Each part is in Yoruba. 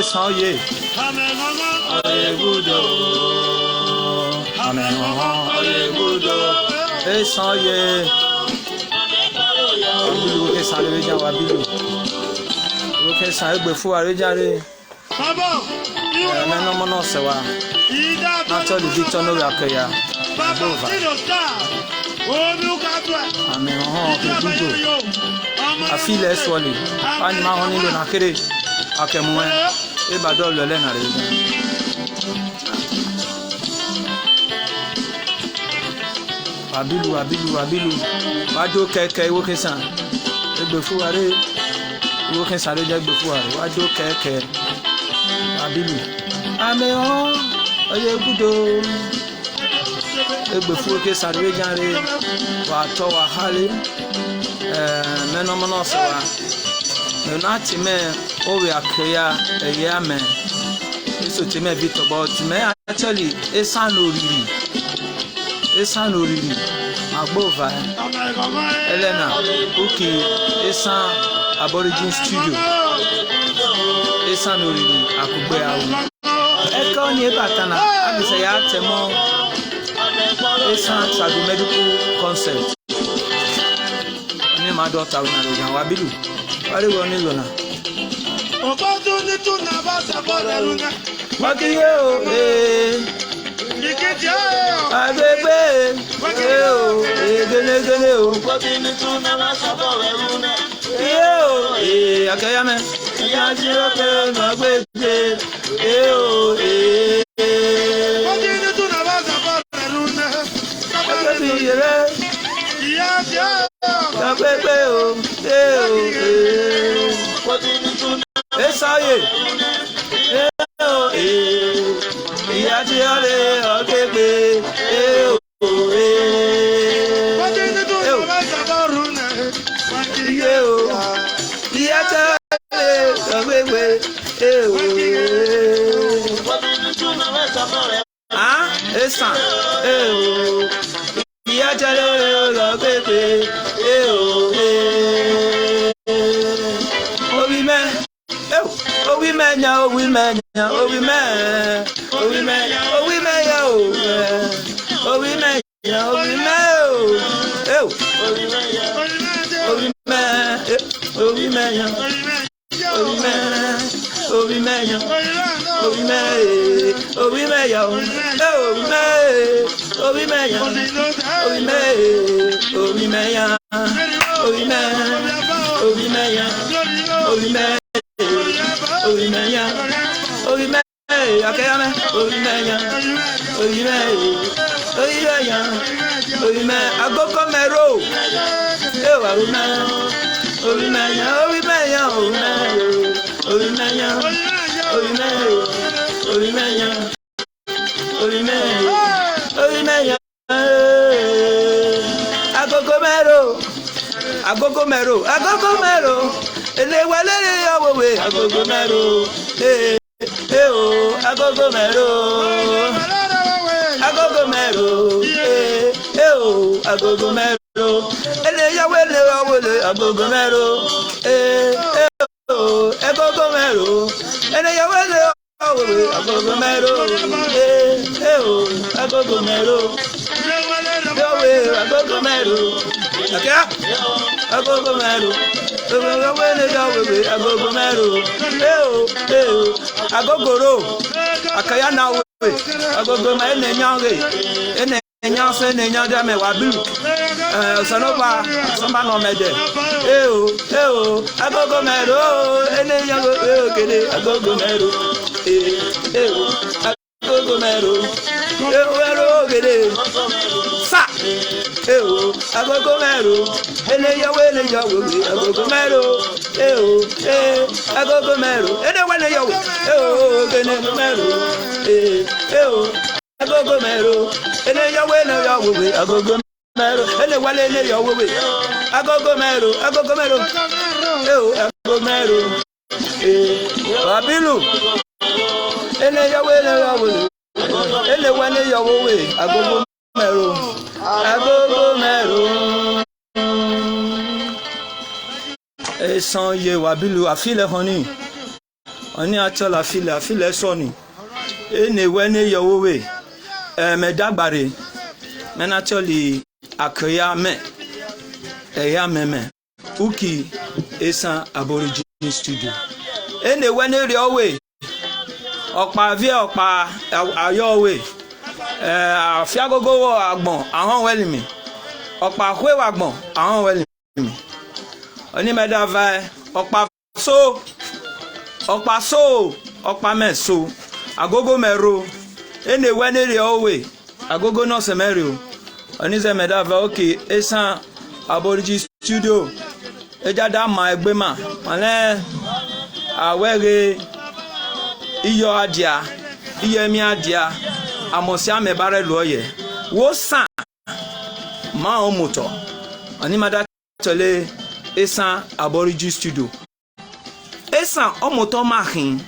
Esan ye. Oye gudo. Amen. Oye gudo. Esan ye. Wabilu Esan le vejan wabilu. Roke Esan egbe fu arejare. Meno mono sewa. Naturally Victor no yakeya. Amen. Gudo. Afile swali. Ani ma honi lo na kere. Akemwe e badol le na re. Wabilu. Wado keke wo kesan. Egbe fu are. Wo kesan le je egbe fu are. Wado keke. Wabilu. Ame o oye gudo. Egbe fu kesan le janre. Wa to wa hale. Meno mono so wa. Nati me owe akreya eya me. Eso ti me bit about me actually Esan noriri. Magbova. Elena okay Esan Aborigin Studio. Esan noriri Akugbe awu. Eko ni batana abise ya temo Esan Sago Medical Concept. Ni ma daughter na lo jan wabilu. Wari woni lona. Opportunity to never support. Wakiye o Ikeje Agbegbe o gele o. Opportunity to never support eruna. O akayame. Ya jiro pe magbegbe o Opportunity to never support eruna. Agbegbe ya ja Agbegbe o Esan ye. Iya ti ole Akugbe Iya ti Akugbe Esan Iya ti Akugbe Agogo mero. Ele walere owowe agogo mero. Agogo mero. Agogo mero. Ele yawele owole agogo mero. Agogo mero. Ele yawele owole agogo mero. Agogo mero. Agogo mero. Akaya Agogo mero. Agogo mero. Agogoro akaya na we agogo ma ene nyange ene nyanse ne nyanda me wabilu sanoba samba no mede agogo mero ene nyango kede agogo mero agogo mero kede sa agogo mero ene yawe agogo mero agogo mero ene wane yawe kene mero agogo mero ene yawe agogo mero ene wale ene yawe agogo mero agogo mero wabilu ene yawe ene wane yawe agogo mero Esan ye wabilu afile honi Oni atola file soni. Ene wene yowe. Me dagbare. Men atoli akoya me. Eya meme. Uki Esan Aboriginal Studio. Ene wene riowe. Okpa vie okpa ayowe. Afiagogo agbon ahon welimi. Okpa kwe wagbon ahon welimi. Oni meda vai okpa so okpa me so agogo mero ene wene riowe agogo no semerio. Oni ze meda vai okay Esan Aboriginal Studio ejada ma egbe ma male awere iyo adia iyemi adia amosia me bare loye wo san ma o moto ani mada tole Esan Aboriginal Studio Esan o moto mahin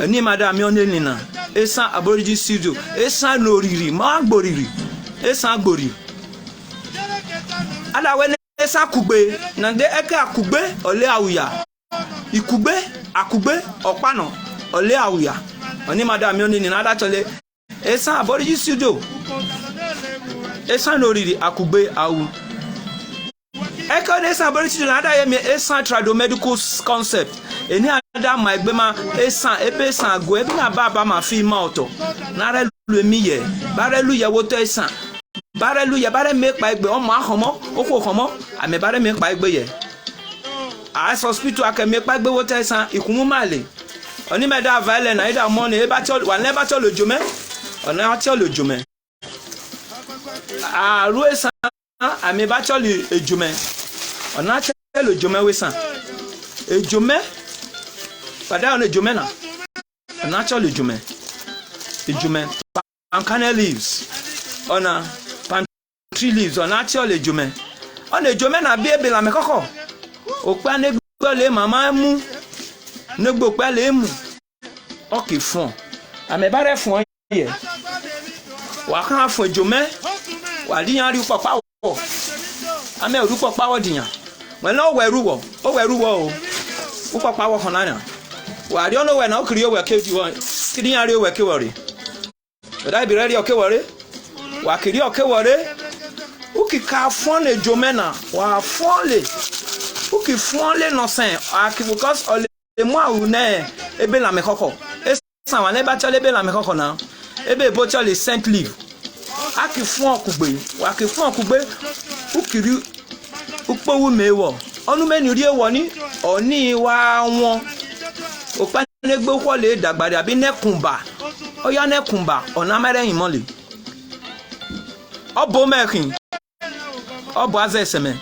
ani mada mi onenina Esan Aboriginal Studio Esan noriri ma gboriri Esan gbori ala we Esan Akugbe na de eke Akugbe ole awuya ikugbe Akugbe opano ole awuya oni madam mi oni ni nada tole Esan Aboriginal Studio Esan noriri Akugbe awu eko Esan Aboriginal Studio nada ye mi Esan trado medical concept eni ada ma egbe ma Esan ebe Esan ago ebi na baba ma fi ma oto nare lu emi ye bare lu ye woto Esan bare lu ye bare make pa egbe o ma homo oko homo ame bare make pa egbe ye a hospital akeme pa egbe woto Esan ikumu male oni meda vale na ida money e ba tol wa never tol ojome ona tol ojome ru Esan ame ba tol ejome ona tol ojome Esan ejome pada ona ejome na ona tol ejome pancana leaves ona palm tree leaves ona tol ejome ona ejome na bi ebe la mekoko opa ne gbole mama mu ne gbo pe le mu okay fun ame bare fun ye wa kan fun ejome wa diyan ri papa wo ame oru papa wo diyan we no weru wo o papa wo kan na wa ri ono we na o kiri o we ke di won diyan ri o we ke wori da bi ready o ke wori wa kiri o ke wori o ki ka fun ejome na wa fun le o ki fun le no sen because le moi ou ne ebe la mekoko Esan wa ne ba tole ebe la mekoko na ebe bo tole saint leaf aki fun Akugbe wa ki fun Akugbe o kiri o powu mewo onu meni ri ewo ni oni wa won o pa ne gbe ko le dagbare abi nekunba o ya nekunba ona mere yin mole obo mekin obo azeseme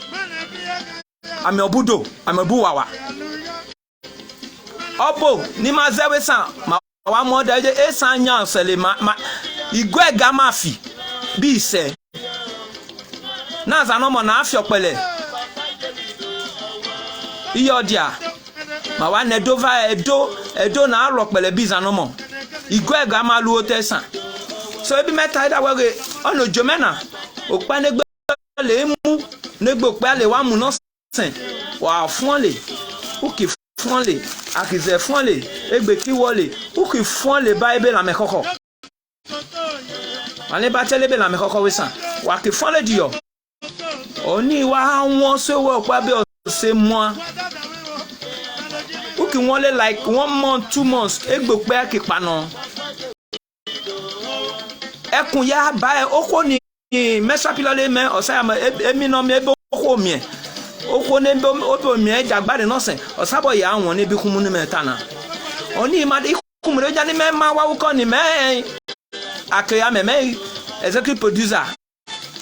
ame obudo ame buwawa obo ni ma zewe san ma wa mo daje Esan nya sele ma igwe ga mafi bi se na za no mo na afi opele iyo dia ma wa ne dova edo na aro pele bi za no mo igwe ga ma lu Esan so ebi meta ida wege ono jomena opa ne gbe le mu ne gbo pe le wa mu no sen wa fun le o ki fun le akize fun le egbe ki wole o ki fun le ba ebe la mekoko ale ba tele be la mekoko Esan wa ki fun le dio oni wa won so wo pa be o se mo o ki won le like 1 month 2 months egbe pe ki pano ekun ya ba e oko ni mesa pilale me o sa emi no me ebe oko mi oko ne obo mi e jagbare no sen o sabo ya won ne bi kumu ni meta na oni ma de kumu re ja ni me ma wa wuko ni me akeya me executive producer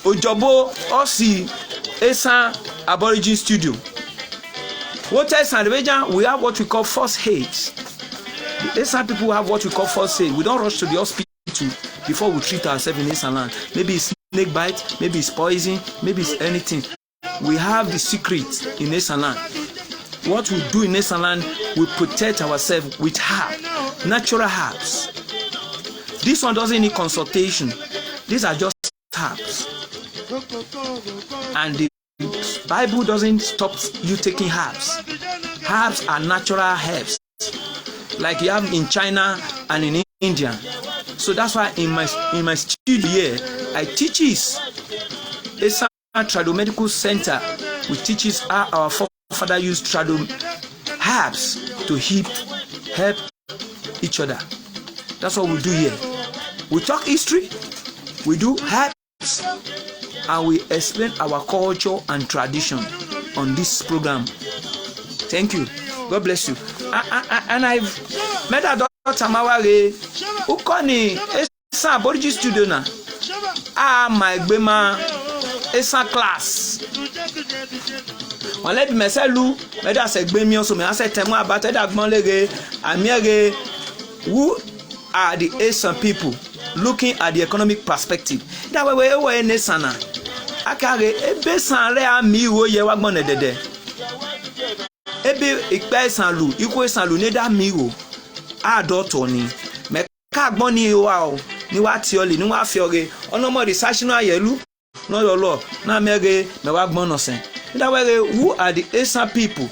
ojobo osi Esan Aboriginal Studio what Esan region we have what we call first aid. The Esan people have what we call first aid. We don't rush to the hospital before we treat ourselves in Esan land. Maybe it's snake bite, maybe it's poison, maybe it's anything. We have the secret in Esan land. What we do in Esan land, we protect ourselves with herbs, natural herbs. This one doesn't need consultation. These are just herbs. And the Bible doesn't stop you taking herbs. herbs are natural herbs, like you have in China and in India. So that's why in my studio here, I teach this. Esan Tradomedical Center, we teach how our forefathers used trado herbs to help each other. That's what we do here. We talk history, we do herbs, and we explain our culture and tradition on this program. Thank you. God bless you. And I've met a daughter Maware who called me Esan Aborigine Studio now. My Bema Esan class. On let me say lu, me da se gbe mi so me say temo about that gbon lege amiere who are the Esan people looking at the economic perspective. That way we Esan na. Akare ebe san re ami wo ye wa gbon dede. Ebe ipe Esan lu, iko Esan lu ne da mi wo. Adoto ni. Me ka gbon ni wa o. Ni wa ti ole, ni wa fi ore. Ono mo research no ayelu. No lolo. Na mege me wa gbon no sen. That way, who are the Esan people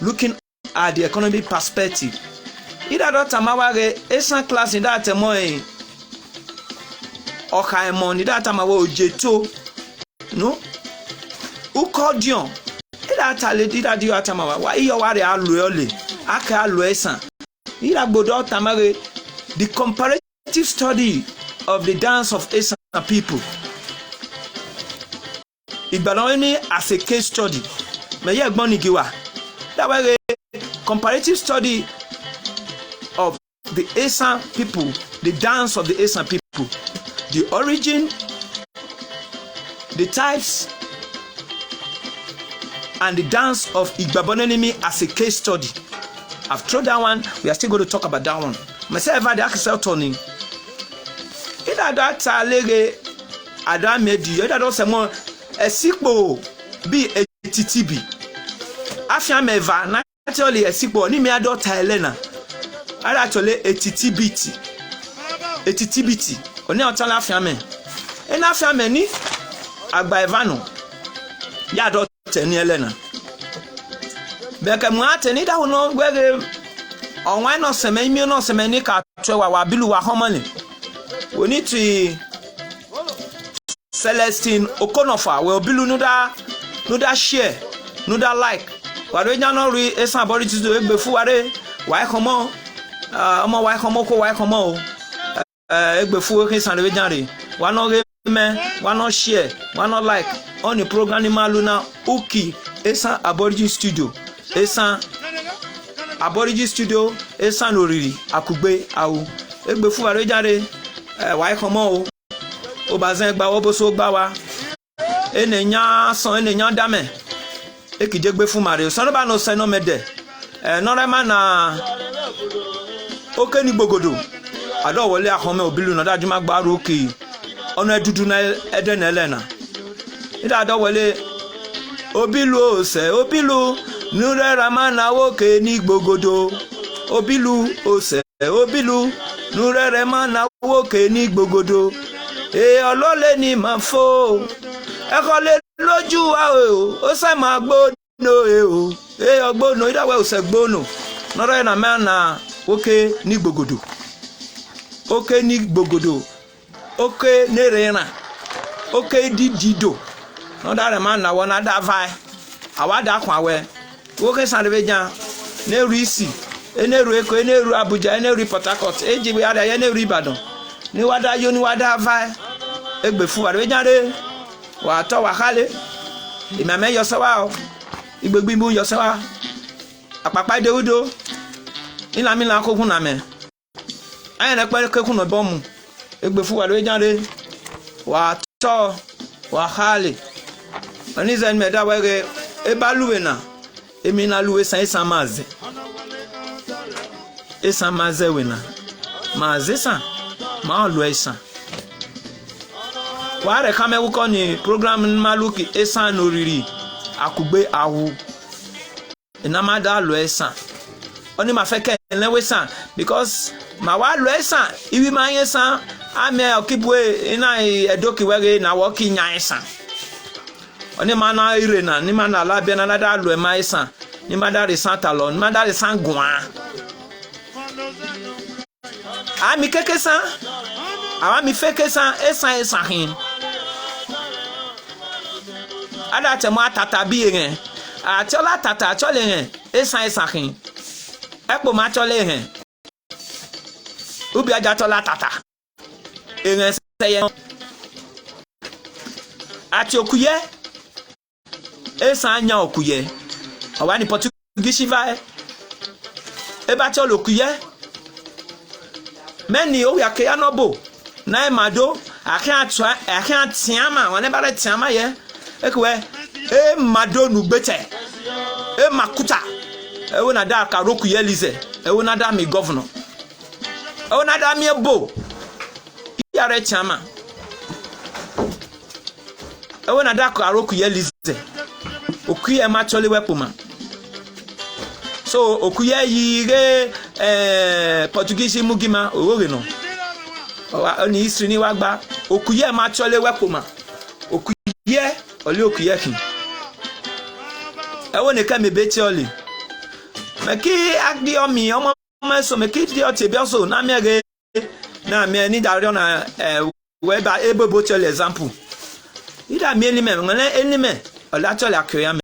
looking at the economic perspective? Ida dota maware Esan class in that mo okaimo ni that mawo ojeto no ukodion ida tale ida di atamawa wa iyo ware alu ole aka alu Esan ida gbodo tamare the comparative study of the dance of Esan people. Igbaloni as a case study. Me ye gbon nigiwa. That way comparative study of the Esan people, the dance of the Esan people, the origin, the types, and the dance of Igbabonenimi as a case study. I've thrown that one. We are still going to talk about that one. Myself, I accept Tony. Ida that lege Adam Medi. Ida don't say more. Esikpo bi etitibi afia meva naturally esikpo ni me adota Elena ara tole etitibiti oni otala afia me ena afia me ni agba evano ya adota ni Elena beke mu ateni da wono gwege onwa no seme mi no seme ni ka twa wa bilu wa homani we need to Celestine Okonofa we obilu nuda share nuda like ware nyano ri Esan Aborigine do egbefu ware wai komo omo wai komo ko wai komo egbefu ke san re janre wa no re me wa no share wa no like on the program ni maluna uki Esan Aborigine Studio Esan Aborigine Studio Esan noriri Akugbe awu egbefu ware janre wai komo o bazin gba wo bo so gba wa enenya son enenya dame ekije gbe fun mare so no ba no se no mede no re ma na oke ni gbogodo ado wole ahome obilu na daju ma gba ro ki ono edudu na ede na elena ida ado wole obilu o se obilu nu re ra ma na oke ni gbogodo obilu o se obilu nu re ma na oke ni gbogodo olole ni ma fo ekole lójú wa o se ma gbono o ogbono idawe o se gbono noro na me na oke ni gbogodo oke ni gbogodo oke nerena oke didido no dare ma na wona da vai awada kwa we oke sanrebejan neru isi eneru Eko eneru Abuja eneru Port Harcourt ejibe ada eneru Ibadan ni wada yo ni wada vai egbefu wa janre wa to wa khale imame yo sawa o igbegbi mu yo sawa apapa deudo ina mi la kokun na me ayen le pe kokun no bomu egbefu wa janre wa to wa khale ani zen me da wege e baluwe na emi na luwe san Esan maze wena maze san ma lo Esan wa re kame wuko ni program maluki Esan noriri Akugbe awu ina ma da lo Esan oni ma fe ke lewe san because ma wa lo Esan iwi ma yen san ame okibwe ina edoki wege na wo ki nya Esan oni ma na ire na ni ma na la bia na da lo ma Esan ni madare santalo ni madare sangwa ami keke san awa mi feke san esan hin ada te mo atata bi yen atola tata atole yen esan hin epo ma atole yen ubi aja tola tata yen seye ati okuye esan nya okuye awa ni Portuguese va e ba tolo okuye meni o ya ke anobo na emado akan tiama won e ba re tiama ye ekwe e mado nu gbete e makuta e wona da ka roku ye lize e wona da mi governor e wona da mi ebo ya re tiama e wona da ka roku ye lize okuye ma chole wepuma so okuye yire Portuguese mugima owore no oni history ni wa gba okuye ma chole wepuma okuye oli okuye kin ewo ne ka me beti oli meki agdi omi omo so meki di o tebi so na mere na me ni da na we ba ebo boti oli example ida mi elime ngene elime ola chole akoya me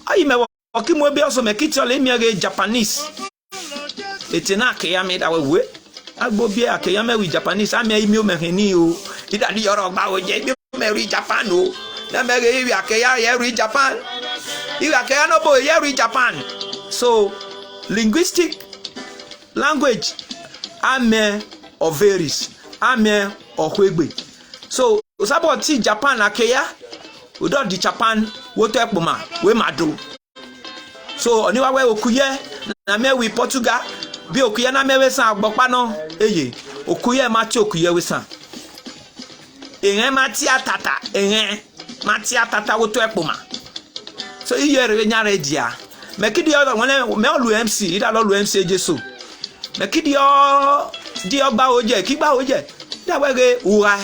ayi me okimo bi so meki chole mere Japanese etina akoya me da we agbo bi akoya me with Japanese ami imi o meheni o ida ni yoro gba o je Mary Japan o na mere iwi akeya yeri Japan iwi akeya no bo yeri Japan so linguistic language ame of varies ame Akugbe so usabo ti Japan akeya udo di Japan woto ekpoma we mado so oniwa we okuye na me wi Portugal bi okuye na me we san agbopa no eye okuye ma ti okuye we san ehen matia tata woto ekpoma so iyere nyare dia mekidi o won me olu MC ida lo lu MC Jesu mekidi o di ogba oje ki gba oje da wege uwa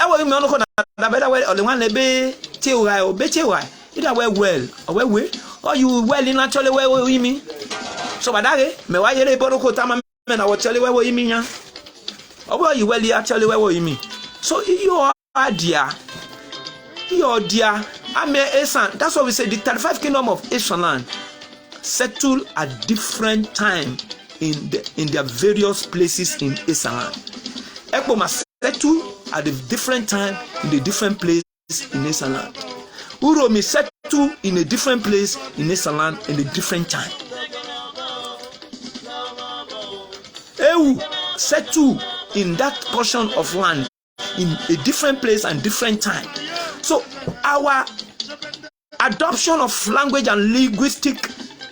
ewo mi onu ko na be da we ole wan le be ti uwa o be ti uwa ida we well o we o you well in actually we yimi so badare me wa yere bono ko tama me na wo chele we yimi nya o you well actually we yimi so your idea ame Esan, that's what we say the 35 kingdom of Esan settle at different time in their various places in Esan. Ekpoma settle at a different time in the different place in Esan. Uromi settle in a different place in Esan in a different time. Ewu settle in that portion of land in a different place and different time. So our adoption of language and linguistic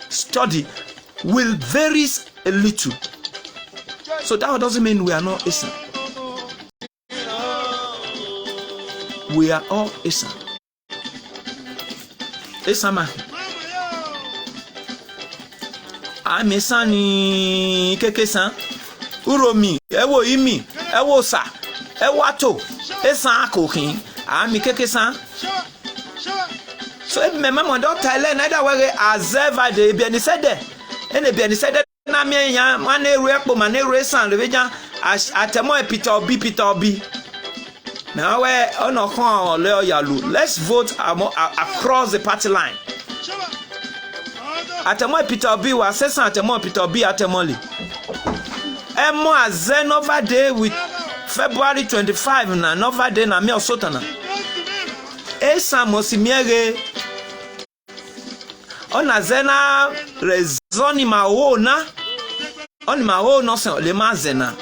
study will vary a little. So that doesn't mean we are not Esan. We are all Esan. Esama. I'm Esan ni kekesan. Uromi, ewo imi, ewo sa. Ewato Esan akokin ami kekesan so me mama do tele na da were azeva de bi ani sede ene bi ani sede na me yan ma na eru ekpo ma na eru Esan le bejan atemo Peter Obi na we ono kan le oyalu let's vote across the party line atemo Peter Obi wa Esan atemo Peter Obi atemoli emo azenova day with February 25 na Nova Day na me osotana Esan mosimiere ona zena rezoni maona oni maona so le mazena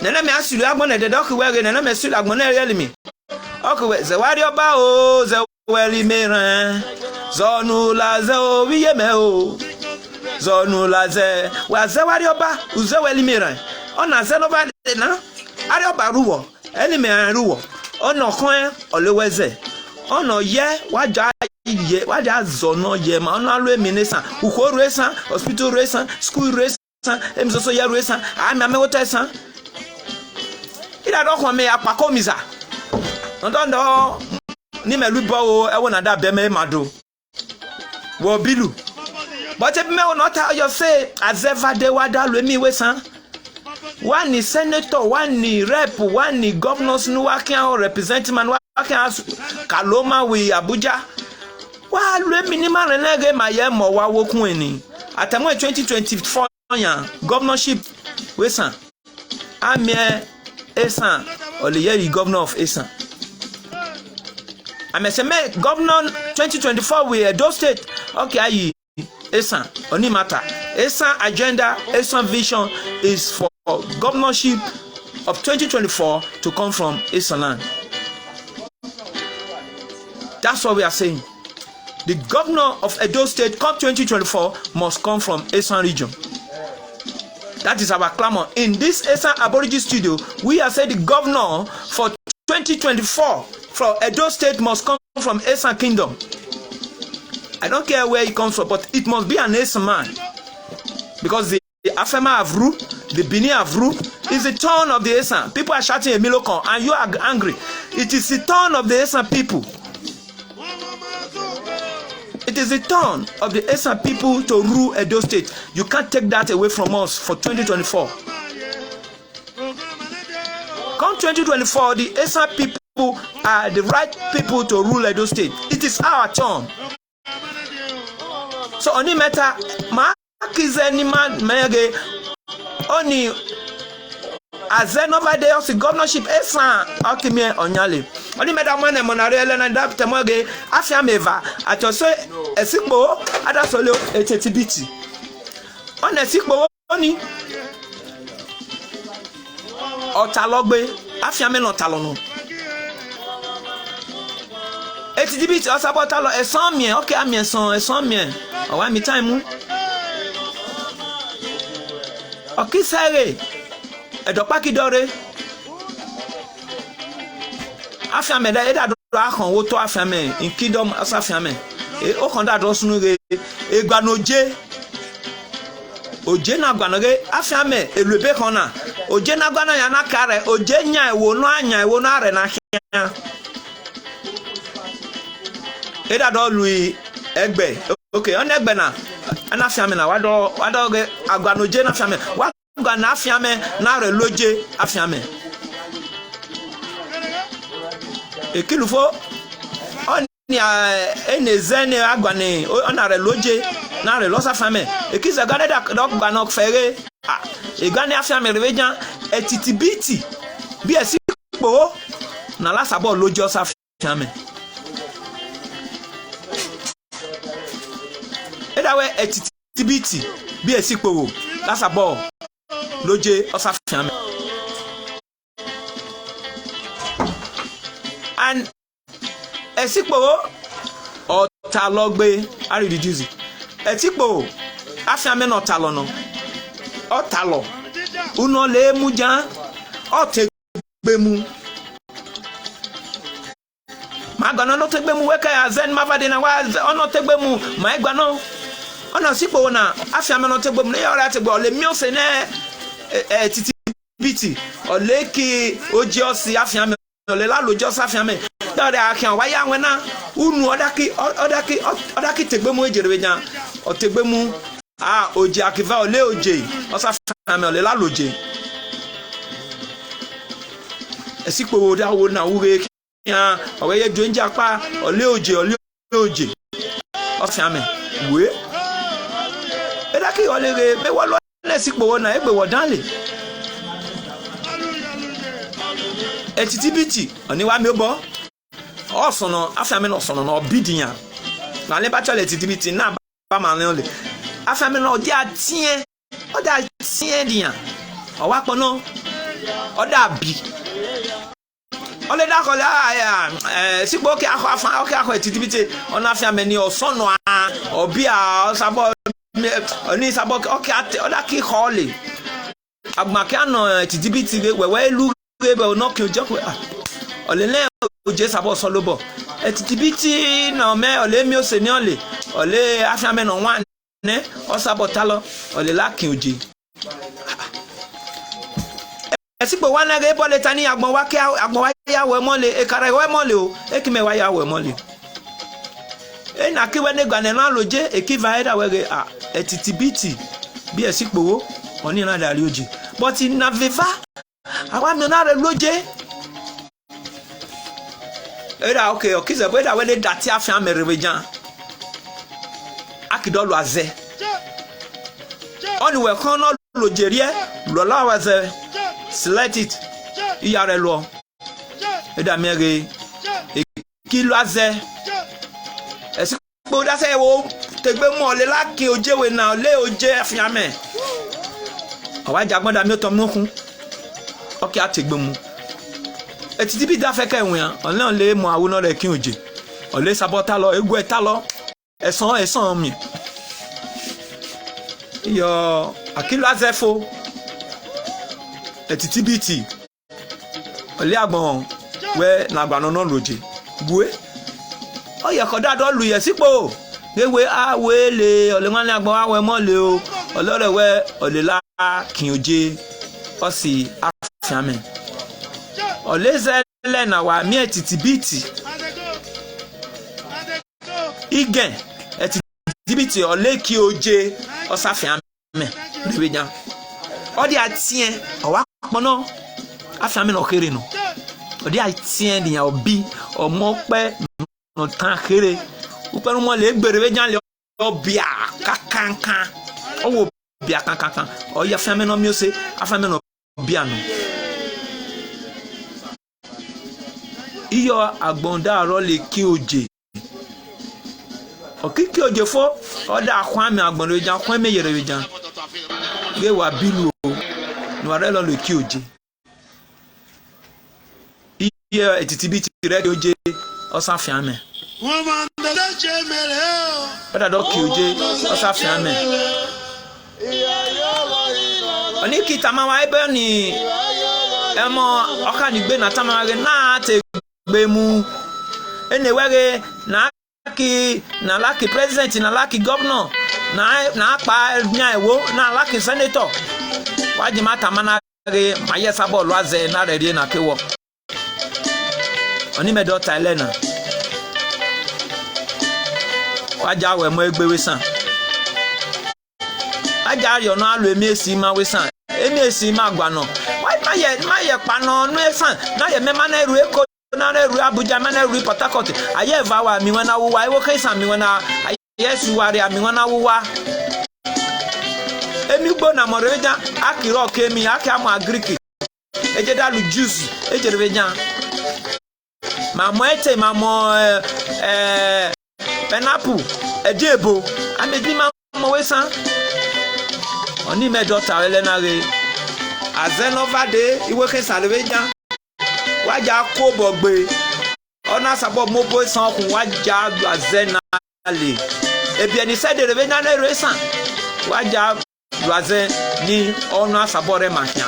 nene me asulu agbon de doku wege nene me asulu agbon na real mi okwe zewari oba o zeweli meran zonu la ze o wiye me o zonu la ze wa zewari oba uzeweli meran ona zenova na ari oba ruwo eni me ruwo ona kan oleweze ona ye waja zono ye ma ona lo eminesa ukoru Esan hospital Esan school Esan emsoso ye Esan ami amewoto Esan ida do kon me apakomiza ndondo ni melu bo e wona da be me mado wo bilu but if me not you say as ever de wada lo mi we san one is senator one is rep one is governors no working or representative man working as Kaloma we Abuja wa lo mi ni ma renege ma ye mo wa wokun eni atemo 2024 yan governorship we san amie Esan Oliyeri governor of Esan. I say me governor 2024 we Edo State. Okay, ayi Esan oni matter. Esan agenda, Esan vision is for governorship of 2024 to come from Esan land. That's what we are saying. The governor of Edo State come 2024 must come from Esan region. That is our clamor. In this Esan Aborigine studio, we are saying the governor for 2024 from Edo State must come from Esan Kingdom. I don't care where he comes from, but it must be an Esan man. Because the Afema have ruled, the Bini have ruled. It's the turn of the Esan. People are shouting a Milokon and you are angry. It is the turn of the Esan people. It is the turn of the Esan people to rule Edo State. You can't take that away from us for 2024. Come 2024, the Esan people are the right people to rule Edo State. It is our turn. So only matter, Markizeni Mege, only as over there, the governorship Esan Akime Onyale. Only matter when Monarele and that Temoge, Afiameva, at also a sickbo, at a solo, a titibiti. On a sickbo, only Otalogbe, Afiamen Otalono. A titibiti, or Sabatalo, a son me, okay, I'm your son, a son me. Oh, I'm time. Okay, Sare, a dopaki dore. Afiame da eda do akon wo to afiame in kingdom asafiame e o kon da do sunu re e gbanoje oje na gbanoge afiame elube kon na oje na gbana ya na kare oje nya ewo no anya ewo no are na hia eda do lui egbe okay on egbe na afiame na wado ge agbanoje na afiame wa gbana afiame na re loje afiame ekilufo oni enezene agwane onare loje na re losa fame ekiza gane da gba no fere e gane afiame revejan etitibiti bi esipo na lasabo loje osa fame edawe etitibiti bi esipo lasabo loje osa fame. And esikpo otalogbe ari reduce etikpo afiame no talono otalo uno le mujan otegbemu magana no tegbemu weka azen mavade na wa ono tegbemu ma egba no ono sikpo na afiame no tegbemu le ora tegbe ole mi ose ne titibiti ole ki oji osi afiame ole la lojo safiame dore akan waya wena unu odaki tegbemu ejerebejan o tegbemu oje akiva ole oje o safiame ole la loje esipo wo da wo na wure yan owe do nja pa ole oje o safiame we edaki ole re be wo lo esipo wo na egbe wo danle etitibiti oni wa mi obo osono afiame no sono no obidian na le bachelor etitibiti na ba ma le ole afiame no odi atien dian o wa pono oda bi ole da ko la sipo ke akho etitibiti ona afiame ni osono obi a sabo oni sabo okay oda ki hole agbake no etitibiti wewe lu ebe no ki ojo olele oje sabo solobo etitibiti na me ole mi ose ni ole afiame no wan ne o sabo talo ole la ki oje esipo wan na ge bole tani agbon wa ya we mole e kare we mole o e ki me wa ya we mole e na ki we ne gba ne na loje e ki va era we a etitibiti bi esipowo oni na dari oji but na viva awa mi na re loje era okay okize bo era we le dati afia merewejan akidolu aze oni we kan no lojerie lo la waze select it iyare lo eda mere kilo aze esi po da se wo tegbe mo le la ki ojewe na le oje afia me awa jagbon da mi o to mu kun okay ategbe mu etiti bi da fe ka enwe an olon le mo awo no re kin oje ole sabota lo egu eta lo esan mi yo akilo azefo etiti biti ole agbon we na agbano no loje bue o ye ko da do lu ye sipo ewe a we le ole wan le agbon awe mo le o olore we ole la kin oje o si afiame ole zele na wa mi etiti biti igen etiti biti ole ki oje o safiame bebejan odi atien o wa pono afiame no kere no odi atien ni obi omo pe no tan kere upenu mo le gbere bejan le obia kakankan owo bia kankan o ya afiame no mi o se afiame no bia no iyo agbonda ro le ki oje okiki oje fo oda akwan mi agbonda oje akwan me yere oje ge wa bilu no are lo le ki oje iyo etitibiti re oje osafian me woman de je mere o oda do ki oje osafian me oni kitama wa ebe ni emo okanigbe na tamare na te gbemu enewere na laki president na laki governor na pa nya ewo na laki senator waji mata manare maye sabo lo aze na re na kewo oni medo Thailand waja we mo egbewe san aja ri ona alo emiesi ma we san emiesi ma gba no maye pano no Esan na ye mema na eru eko na eru Abuja ma na eru Port Harcourt aye vawa mi wana wo wa e wo Esan mi wana aye suwari mi wana wo wa emi gbo na moreja akiro kemi akamu agriki eje dalu juice eje revejan mamo ete mamo pineapple ejebo ameji mamo wesan oni medo tawele na re azenova de iwe Esan revejan waja ko bogbe ona sabo mobo san kun waja azena le ebi eni se de revejan na Esan waja Razen ni ona sabore machia.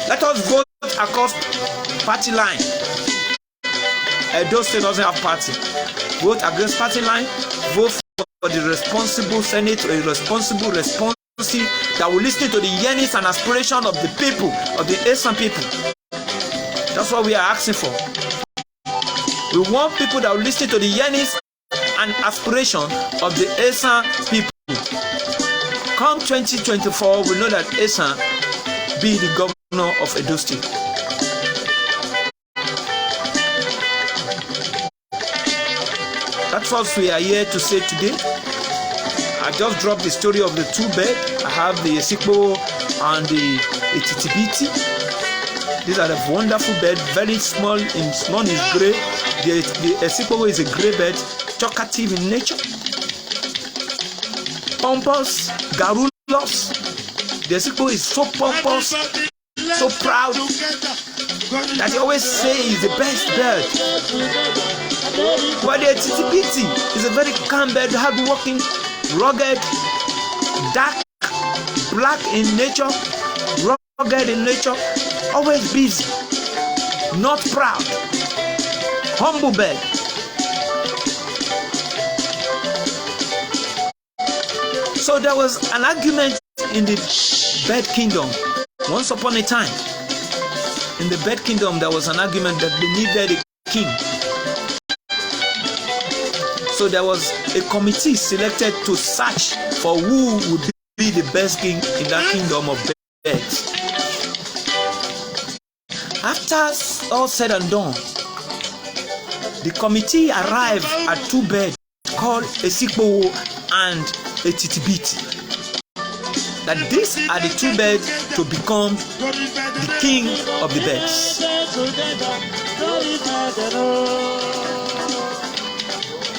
Let us vote across party line. Edo State doesn't have party. Vote against party line. Vote for the responsible Senate, a responsible responsive that will listen to the yearnings and aspirations of the people, of the Esan people. That's what we are asking for. We want people that will listen to the yearnings and aspirations of the Esan people. Come 2024, we know that Esan be the governor of Edo State. That's what we are here to say today. I just dropped the story of the two bed. I have the Esikpo and the Etitibiti. These are the wonderful bed, very small. One is grey. The Esikpo is a grey bed, talkative in nature. Pompous, garrulous. The Esikpo is so pompous, so proud, that he always say he's the best bird. But the Etitibiti is a very calm bird, hard-working, rugged, dark, black in nature, rugged in nature, always busy, not proud, humble bird. So there was an argument in the bird kingdom once upon a time. in the Bed Kingdom, there was an argument that they needed a king. So there was a committee selected to search for who would be the best king in that kingdom of Bed. After all said and done, the committee arrived at two beds called a Sikpo and a Titibiti. That these are the two beds to become the king of the beds.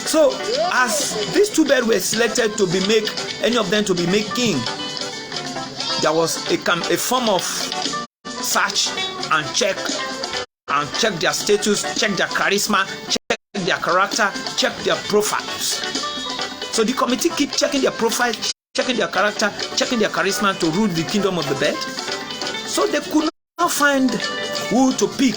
So, as these two beds were selected to be any of them to be made king, there was a form of search and check their status, check their charisma, check their character, check their profiles. So the committee keep checking their profiles, checking their character, checking their charisma to rule the kingdom of the bed. So they could not find who to pick.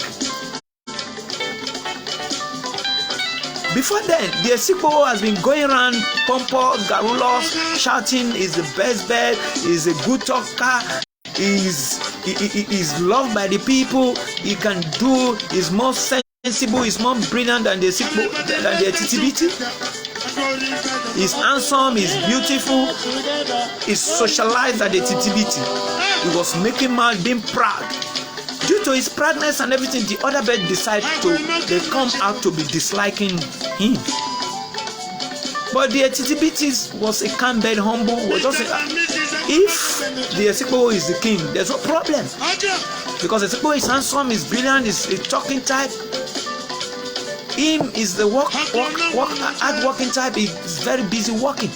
Before then, the Esikpo has been going around pompous, garrulous, shouting, "Is the best bed, is a good talker, is loved by the people, he can do, is more sensible, is more brilliant than the Esikpo, than the Titibiti. He's handsome, he's beautiful, he's socialized than the Titibiti." He was making mad, being proud. Due to his proudness and everything, the other bed they come out to be disliking him. But the Titibitis was a calm bed, humble, was just if the Esikpo is the king, there's no problem. Because Esikpo is handsome, is brilliant, is a talking type. Him is the hard working type, he's very busy working.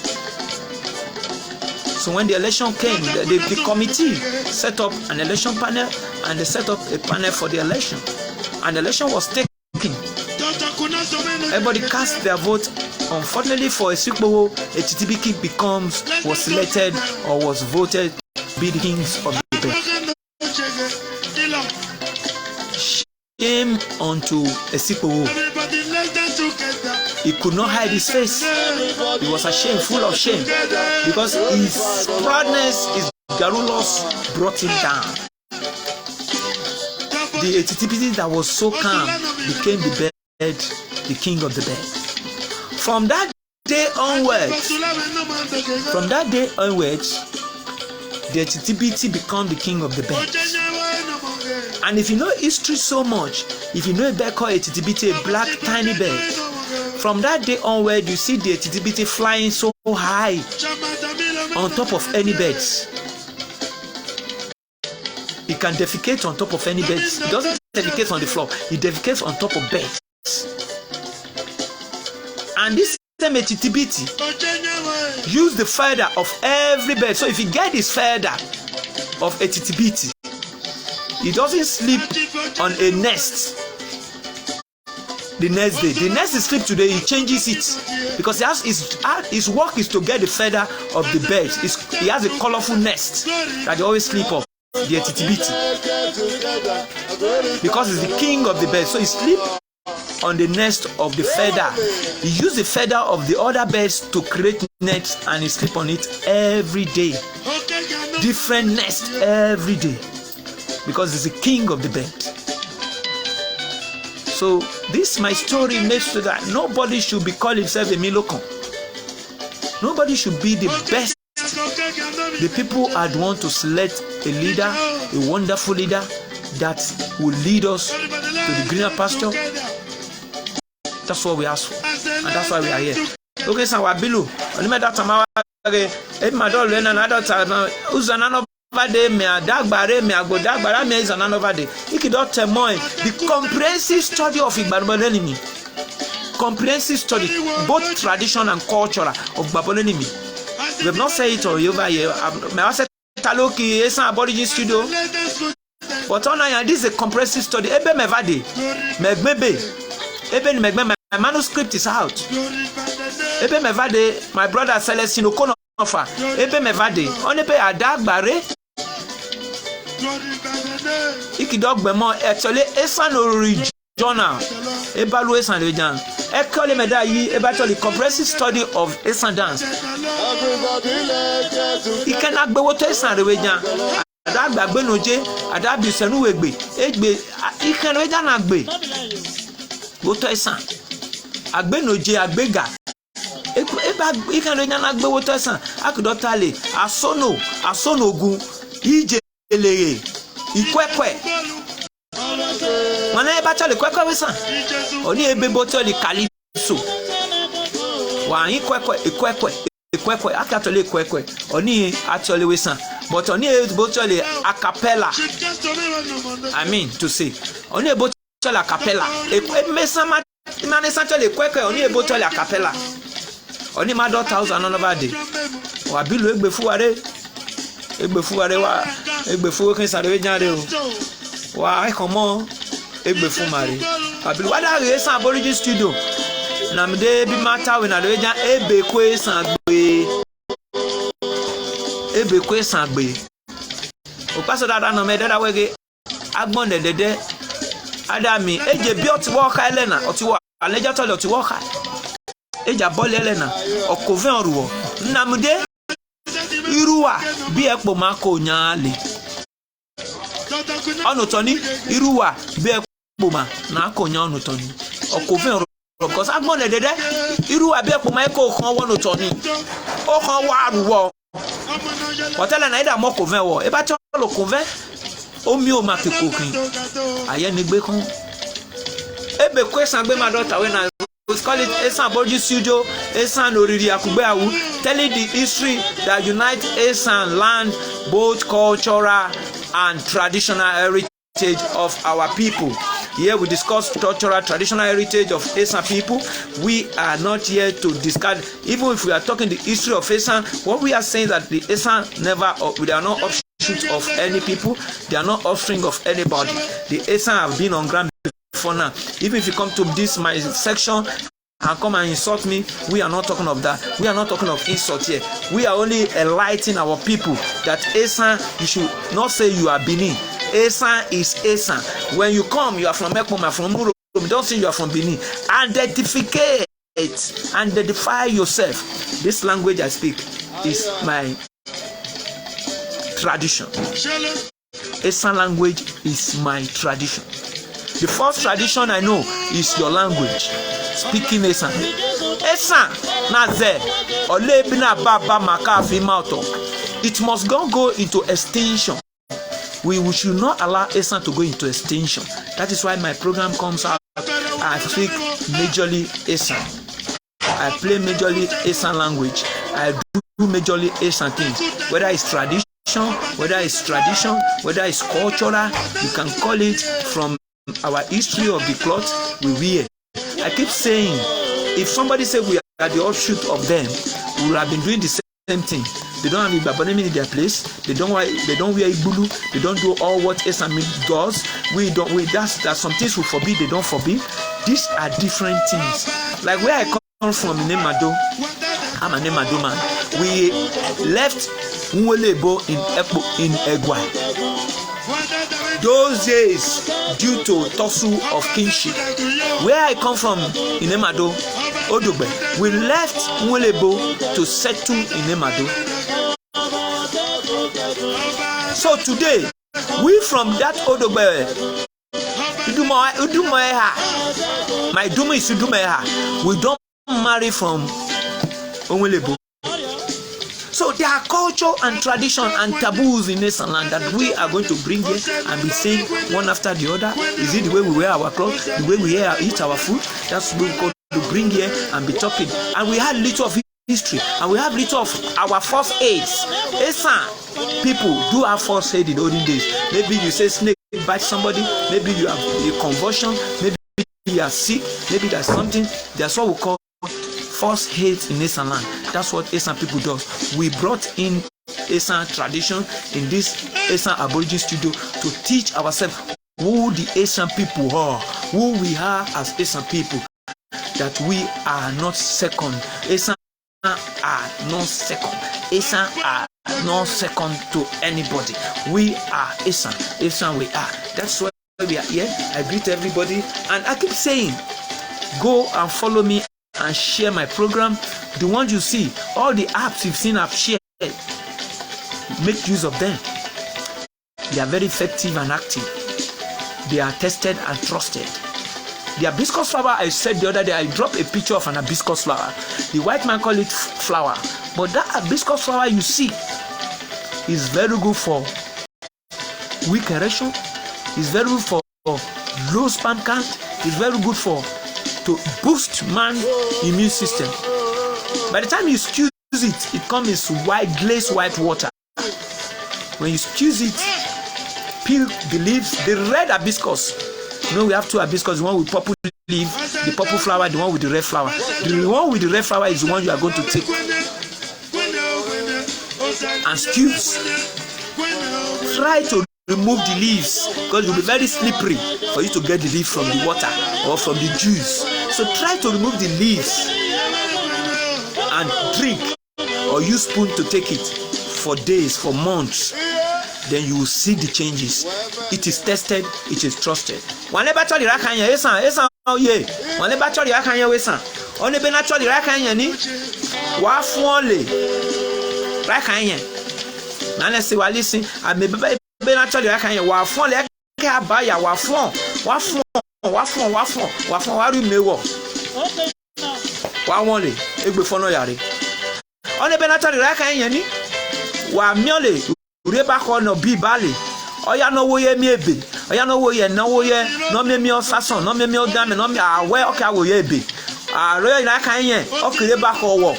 So when the election came, the committee set up an election panel and they set up a panel for the election. And the election was taken. Everybody cast their vote. Unfortunately for Esikpo, a Titibiki was selected or was voted to be the kings of the bed. Shame unto Esikpo. He could not hide his face. He was ashamed, full of shame, because his proudness, his garrulous brought him down. The Titibiti that was so calm became the bed, the king of the bed. From that day onwards, the Titibiti became the king of the bed. And if you know history so much, if you know a bed called a Titibiti, a black tiny bed, from that day onward, you see the Titibiti flying so high on top of any beds. He can defecate on top of any beds. He doesn't defecate on the floor. He defecates on top of beds. And this same Titibiti use the feather of every bed. So if you get this feather of a Titibiti, he doesn't sleep on a nest the next day. The next sleep today, he changes it because his work is to get the feather of the bed. He has a colorful nest that he always sleep on, the Titibiti, because he's the king of the bed. So he sleep on the nest of the feather. He use the feather of the other birds to create nets, and he sleep on it every day. Different nest every day, because he's the king of the bed. So this my story makes sure that nobody should be called himself a milocon. Nobody should be the best. The people had want to select a leader, a wonderful leader that will lead us to the greener pasture. That's what we ask for, and that's why we are here. Okay, so Wabilu, only that time I my daughter and another time who's another day me dagbare me agodagbara me is another day. You could not tell more the comprehensive study of Igbarbo enemy. Comprehensive study, both tradition and culture of Igbarbo enemy. We have not said it over here. I said Taloki, Esan Aborigin studio. But on this is a comprehensive study. Ebe mevade, maybe. Ebe my manuscript is out. Ebe mevade, my brother Celestino Konofa. Ebe mevade, on ebe adagbare. Ikidog bemo actually Esan noriri journal. Ebalu Esan region. Ekole medayi ebato the comprehensive study of Esan dance. He can agbe woto Esan region. gbàgbé noje adabi senu egbe ikenu eja na gbe woto Esan agbe noje agbega eba ikenu eja na gbe woto Esan akudotale asonogun ije eleye ikwekwe mana eba chale kwekwe Esan oni ebe botoli calypso wa yin kwekwe akatole kwekwe oni atole Esan but oni botoli a cappella I mean to say oni botoli a cappella mesama imane sanchole kwekwe oni botoli a cappella oni ma 1000 another day wa bilu egbefuware wa egbefuwo kin sare jare o wa ikomo egbefumare abilu wada re Esan Aborigine studio na mde bi mata we na le jan ebekwe Esan gbe o paso dada no me dada wege agbon dede adami eje bi oti wo ka elena oti wo aleja to le oti wo ka eja bole elena okoven oruwo na mde iruwa bi epo mako nyaale onu toni iruwa bi epo ma na akonya onu toni okoven because agbon dede iruwa bi epo ma ko kan wonu toni o kan wa aruwo hotela na ida mo coven wo e ba ti lo coven omi o ma ke kokin aye ni gbe kan ebe ko Esan gbe ma daughter we na we call it Esan Aborigine studio Esan noriri Akugbe awu telling the history that unite Esan land both cultural and traditional heritage of our people. Here we discuss cultural traditional heritage of Esan people. We are not here to discard, even if we are talking the history of Esan, what we are saying that the Esan they are not offshoot of any people, they are not offspring of anybody. The Esan have been on ground before now. Even if you come to this my section and come and insult me, we are not talking of that. We are not talking of insult here. We are only enlightening our people that Esan, you should not say you are Benin. Esan is Esan. When you come, you are from Ekpoma, from Muro. Don't say you are from Benin. Identify yourself. This language I speak is my tradition. Esan language is my tradition. The first tradition I know is your language. Speaking Esan. Esan naze ole bina baba makafi mauto. It must go into extinction. We should not allow Esan to go into extinction. That is why my program comes out. I speak majorly Esan. I play majorly Esan language. I do majorly Esan things. Whether it's tradition, whether it's cultural, you can call it from our history of the cloth we wear. I keep saying, if somebody say we are the offshoot of them, we would have been doing the same thing. They don't have Ibabanemi in their place. They don't wear Ibulu. They don't do all what Esan does. There's some things we forbid. They don't forbid. These are different things. Like where I come from in Nemado, I'm a Nemado man. We left Nwelebo in Egwa. Those days, due to tussle of kinship. Where I come from in Nemado, Odogbe, we left Nwelebo to settle in Nemado. So today, we from that Odogbe, my Duma is Udumeha. We don't marry from Nwelebo. So there are culture and tradition and taboos in Esan land that we are going to bring here and be saying one after the other. Is it the way we wear our clothes, the way we eat our food? That's what we're going to bring here and be talking. And we had little of history and we have little of our first aids. Esan people do have first aid in olden days. Maybe you say snake bite somebody, maybe you have a convulsion, maybe you are sick, maybe there's something. That's what we call first aid in Esan land. That's what Esan people does. We brought in Esan tradition in this Esan Aborigine studio to teach ourselves who the Esan people are, who we are as Esan people, that we are not second. Esan are not second. Esan are not second to anybody. We are Esan. Esan we are. That's why we are here. I greet everybody and I keep saying, go and follow me and share my program. The ones you see, all the apps you've seen I've shared, make use of them. They are very effective and active. They are tested and trusted. The hibiscus flower, I said the other day, I dropped a picture of an hibiscus flower. The white man call it flower. But that hibiscus flower you see is very good for weak erection. It's very good for low sperm count. It's very good to boost man's immune system. By the time you squeeze it, it comes in white, glaze white water. When you squeeze it, peel the leaves, the red hibiscus. You know we have two hibiscus, the one with purple leaf, the purple flower, the one with the red flower. The one with the red flower is the one you are going to take and squeeze. Try to remove the leaves because it will be very slippery for you to get the leaf from the water or from the juice. So try to remove the leaves and drink or use spoon to take it for days, for months. Then you will see the changes. It is tested, it is trusted. One laboratory rakanya Esan oye. One laboratory rakanya Esan. One be naturally rakanya ni wa fun le rakanya. Na le se wa listen, be naturally rakanya wa fun le ke abaya wa fun wa ru mewo. Wa won le egbe fono yare. One be naturally rakanya ni wa miole ureba ko no bi bale oya no wo ye mi ebe oya no wo ye no wo ye no me mi osason no me mi odame no me awe oka wo ye ebe aro ina kan yen okire ba ko wo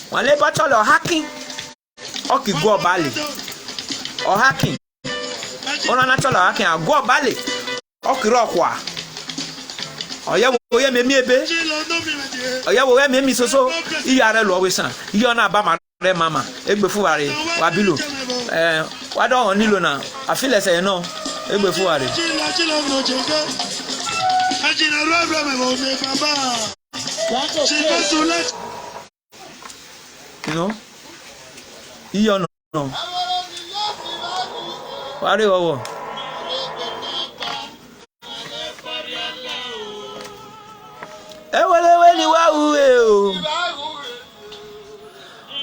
won le ba tolo hacking okigo bale o hacking ona na tolo hacking ago bale okire okwa oya wo ye me mi ebe oya wo ye me mi soso iyare lo wesan iyo na ba ma re mama egbefu ware wabilu wa do nilo na afile se no egbefu ware no iyo no ware wowo ewelewe ni wa uwe o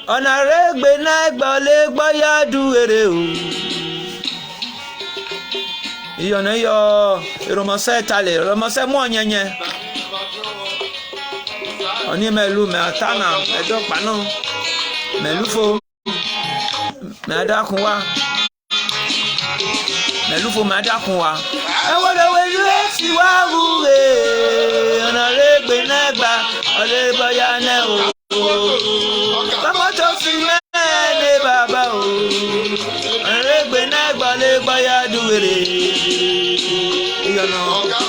ọ̀nà rẹ̀ gbé náà gbọ́ lé gbọ́ yá dúwèrè o. Ìyọ̀nà yọ ìrọ̀mọ̀sẹ́ talẹ̀ ìrọ̀mọ̀sẹ́ mú ọ̀nyẹ̀nyẹ̀. Ọ̀ní mẹ́lú mẹ́tánà ẹ̀dọ́gbanú mẹ́lúfo mẹ́dákun wá mẹ́lúfo mẹ́dákun wá. Ẹ̀wọ̀lẹ̀wẹ̀ ló sì wá wúre ọ̀nà rẹ̀ gbé náà gbà ọ̀lẹ́ gbọ́ yá náà o. Bàbá tó fi mẹ́ẹ̀ẹ́dẹ́ bàbá o, ọ̀rẹ́gbẹ̀ náà gbà lé gbáyà dúwèrè. Ìyọ̀nà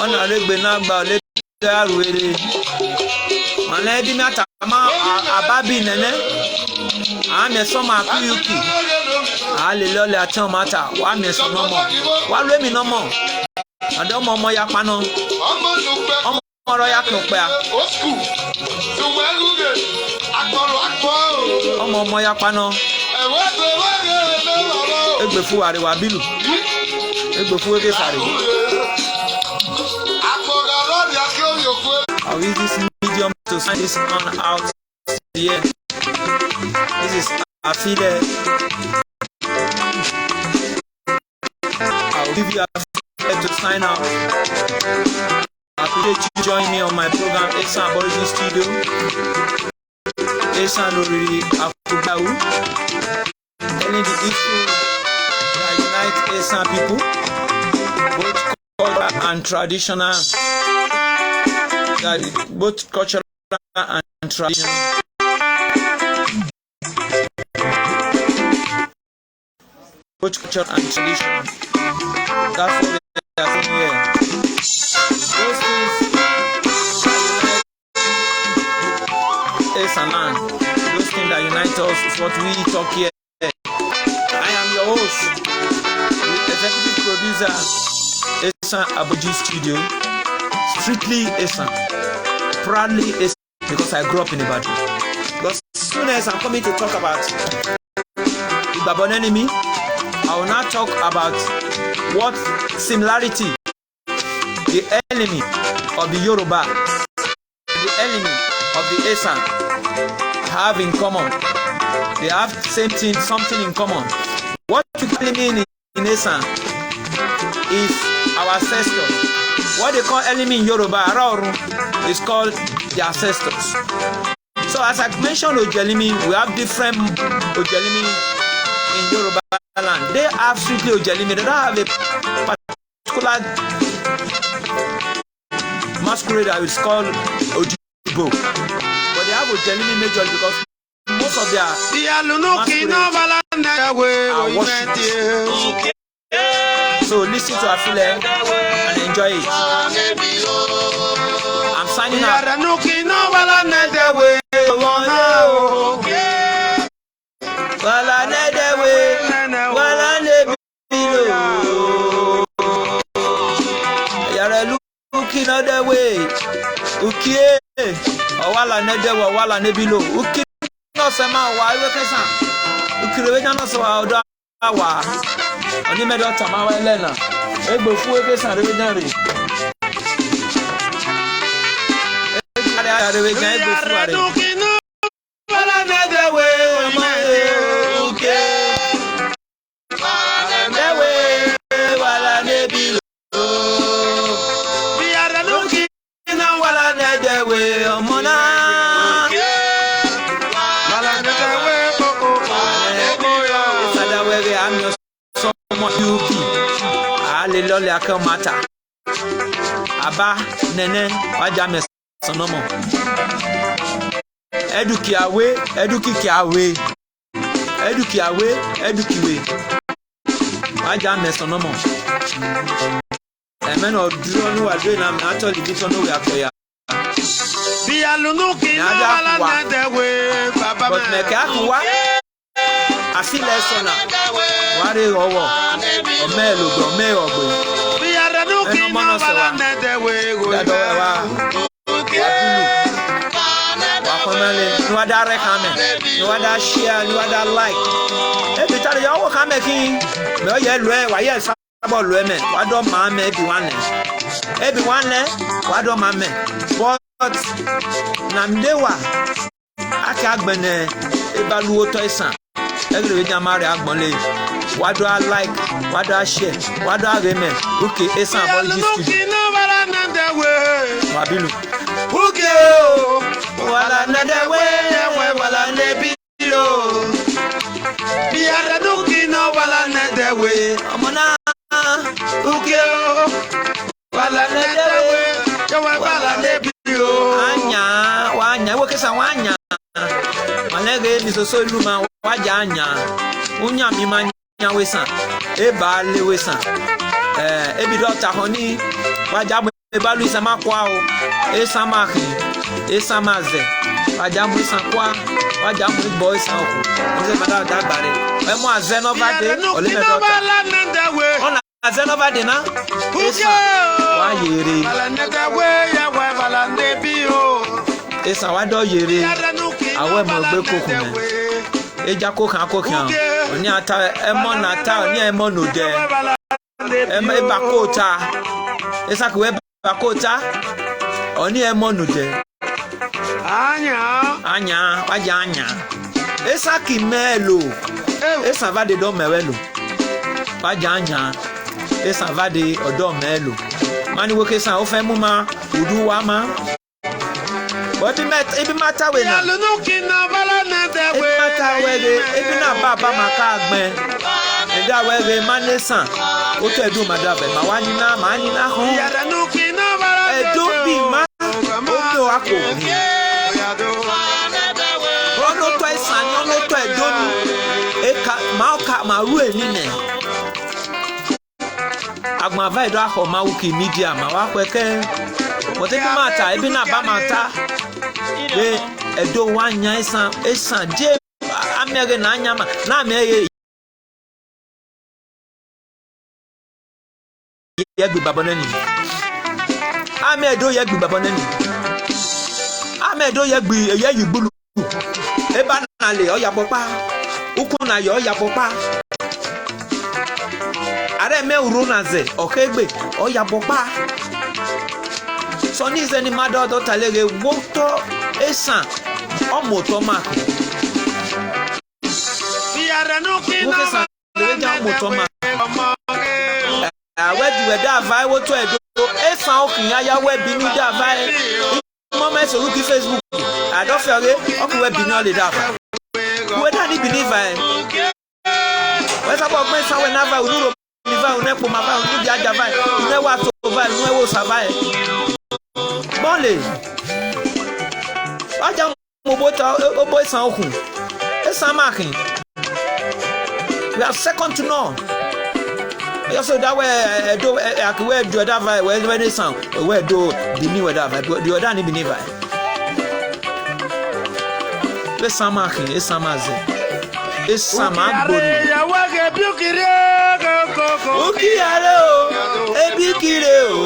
ọ̀nà ọ̀rẹ́gbẹ̀ náà gbà lé gbáyà dúwèrè. Màná ẹbí mi àtàmà àbábí nẹ́nẹ́. Àmì ẹ̀sọ́ máa kú yúkì. Àlè lọ́lẹ̀ àti ọmọ àtà wà mí ẹ̀sọ́ nọ́mọ̀. Wà ló èmi nọ́mọ̀. Àdé ọmọ ya paná. Ọmọ ọ̀rọ̀ ya kàn pẹ́ à. Ọmọ ya paná egbefu àríwá bílù egbefu eke sàrí. I will use this medium to sign this man out here. This is affiliate. I will give you affiliate to sign out. I appreciate you join me on my program Esan Aboriginal Studio. Esan noriri Akugbe, telling the issue that unite Esan people, both cultural and traditional, both cultural and traditional. Both culture and tradition. That's what we are doing here. Those things Esan land. Those things that unite us is what we talk here. I am your host, the executive producer, Esan Aboriginal Studio. Strictly Esan, proudly Esan, because I grew up in Ibadan. Because as soon as I'm coming to talk about the Babon enemy, I will now talk about what similarity the enemy of the Yoruba, the enemy of the Esan have in common. They have the same thing, something in common. What you really mean Esan is our ancestors. What they call enemy in Yoruba, Araoru, is called the ancestors. So as I mentioned Ojelimi, we have different Ojelimi in Yoruba land. They have strictly Ojelimi. They don't have a particular masquerade that is called Ojibo. But they have Ojelimi majorly because most of their masquerades are worship. So listen to Afile and enjoy it. I'm signing out. Looking other way. Okay. Wala nedewa wala nebilo. Okay. No sema wa iwekesa. Ukirewe na so wa awa. Oni medo tama wa elena. Egbo fu ekesa rewe nare. Rewe gan egbo fu are. Wala nedewe okay. Wala nebilo. Lole akamata aba nene wajame sonomo edukiawe wajame sonomo amen oduro no wadre na actually this no we akoya bi alunuki no wala na dewe baba but me ka kuwa asile sona ware owo omelo go me ogbo bi aranuki no wala na dewe go wa family no wada recommend no wada share no wada like every time you wo come kin me o ye lo e wa ye sabo lo e me wa do ma me bi wan le wa do ma me but na mdewa aka agbene ebaluwo to Esan egre jamare agbonle what do I like? What do I share? What do I remember? Okay, Esan Aborigine Studio. Mabilu. Okay, wala another way, wala nebilo. Biara nuki no wala another way. Amona. Okay, wala another way, wala nebilo. Wanya, wokesa wanya. Malege ni so luma waja anya. Unya mi man Esan eba le Esan ebi doctor honi wajabu eba lu Esan makwa o Esan makhi Esan maze wajabu Esan kwa wajabu boy Esan ko ose mada dagbare e mo azenova de ole me doctor ona azenova de na Esan wa yere Esan wa do yere awe mo gbe kokun eja kokan oni ata emo na ata oni emo no de emo bakota Esan ko bakota oni emo no de anya waja anya Esan ki melo Esan va de do mewelo waja anya Esan va de odo melo mani wo Esan o fe mu ma udu wa ma but it matter we na ebi na baba maka agben eda we man Esan o to edu madabe ma wani na ho edu bi ma o to Akugbe ono to Esan ono to edu ni eka ma ru eni ne agbon va edo aho ma wuki media ma wa kweke but it matter ebi na ba mata we edo wanya Esan je amege na anyama na amege yegbi babonani amedo yegbi babonani amedo yegbi yeyigbulu eba na le oya popa ukwu na yo oya popa are me uru na ze okegbe oya popa so ni ze ni mado do talege woto Esan omoto mark biara no kina we do da vai wo to edo Esan okin aya we bi ni da vai mo me so look Facebook I don't feel okay we bi ni all da vai we da ni believe vai we sa bo me sa we na vai unu ro mi vai unu po ma vai unu bi aja vai unu wa to vai unu wo sa vai bonle aja mo bo ta o bo Esan okun Esan makin we are second to none. You so that way do Akugbe do that vai when they sound we do the new that vai the other ni believe vai le sama kin e sama ze e sama gbori ukiyare o e bikire o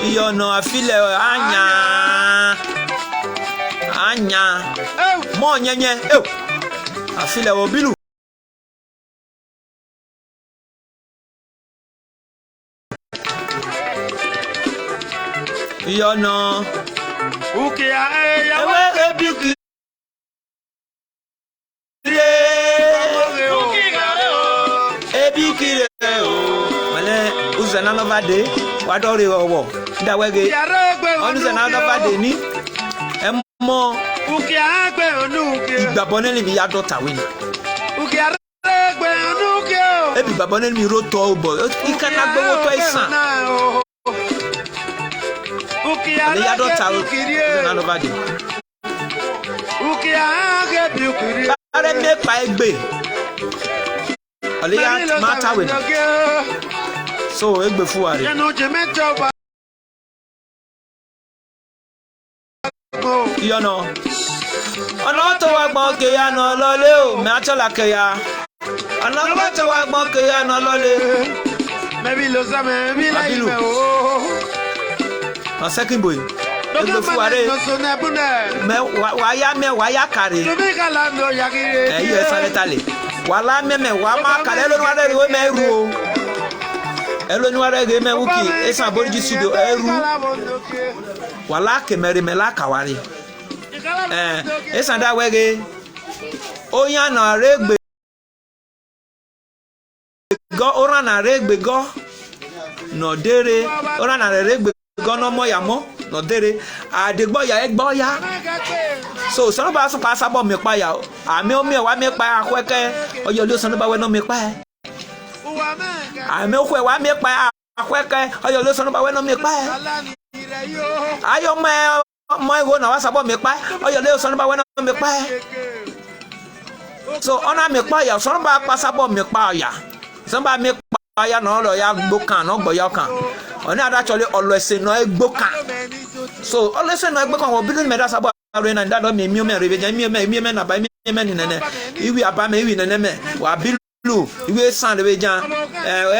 iyono afile anya mo nyenye afile obilu Yono ukia ewe ebiki ebikire o male uzana no vade wadore owo nda wege onuzana no vade ni emo ukia agbe onuke igbabo ne mi ya dota wina ukia agbe onuke ebi gbabo ne mi ro to obo ikana gbe wo to Esan Ukia ya dota na no vade ukia ge biukiri are me pa egbe ole ya mata we so egbe fuare you know ona to wa gbon ke ya no lole o me atola ke ya ona to wa gbon ke ya no lole maybe lo sa me bi la ife o na second boy egbe fuare me wa ya kare you Esan letale wala me wa ma kare lo nwa re we me ru o elo nwa re me wuki Esan Aborigin studio eru wala ke mere me la kawari Esan da wege oya na regbe go ora na regbe go no dere ora na regbe go no mo ya mo no dere adegbo ya egbo ya so sono ba so pa sabo mi pa ya ami o mi wa mi pa akweke oyo lo sono ba we no mi pa ami o kwe wa mi pa akweke oyo lo sono ba we no mi pa ayo mo iwo na wa sabo mi pa oyo lo sono ba we no mi pa so ona mi pa ya sono ba pa sabo mi pa ya sono ba mi pa ya no lo ya gbokan no gbo ya kan oni adachole olo ese no egbokan so olo ese no egbokan wo bilin me da sabo are na ndado me rebe ja mi me na ba mi me ni nene iwi aba me iwi nene me wa bilu iwi Esan rebe ja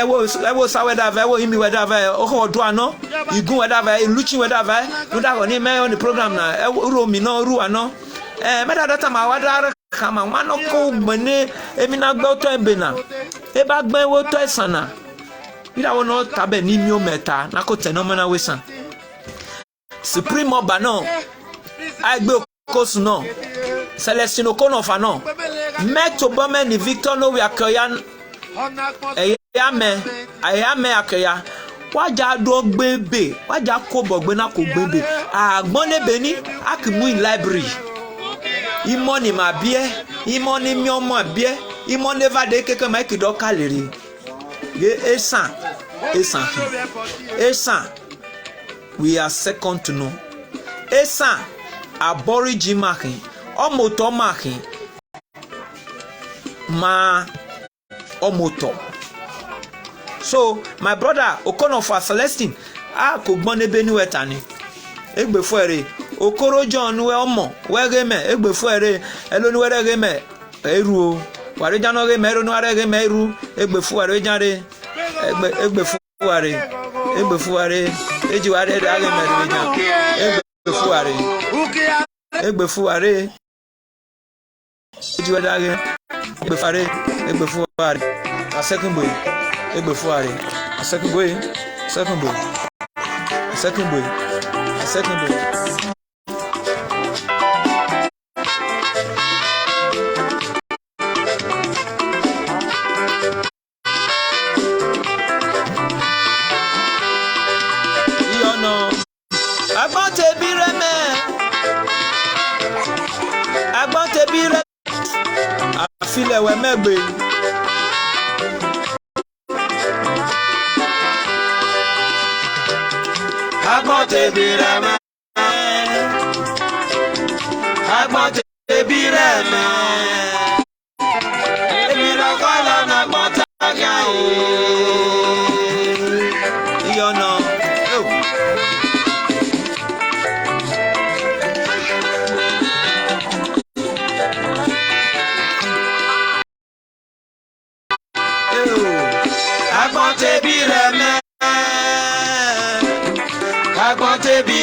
ewo saweda va ewo imi weda va o ko do ano igun weda va iluchi weda va no da ko ni me on the program na ro mi no ru ano me da data ma wada kama ma no ko gbene emi na gbe to ebe na e ba gbe wo to Esan na ira wo no tabe ni mi o meta na ko teno mo na Esan supreme oba no agbe okosu no Celestino kono fa no meto bome ni Victor no we akoya ayame akoya waja do gbebe waja ko bogbe na ko gbebe agbon lebe ni akimu in library imoni ma bie imoni mi omo bie imoni never de keke ma kido kalere ye Esan we are second to none Esan Aborigin makin omoto makin ma omoto so my brother okono for Celestine ko gbon ebe ni wetani egbe fuere okoro John we omo wege me egbe fuere elo ni wege me eru o ware jano ge me ro ni ware me eru egbe fuere jare egbe fuare eji ware da ge me ro jan egbe fuare eji ware da ge egbe fuare a second boy egbe fuare a second boy àfilẹ̀ wẹ̀ mẹ́gbẹ́. Agbọ́n tẹ̀bi rẹ̀ mẹ́. Agbọ́n tẹ̀bi rẹ̀ mẹ́. Èmi rẹ̀ kọ́ lọ́nà gbọ́n tàgà yìí. Iyọ̀nà. Agbọ́n tẹ̀bi rẹ̀ mẹ́. Agbọ́n tẹ̀bi.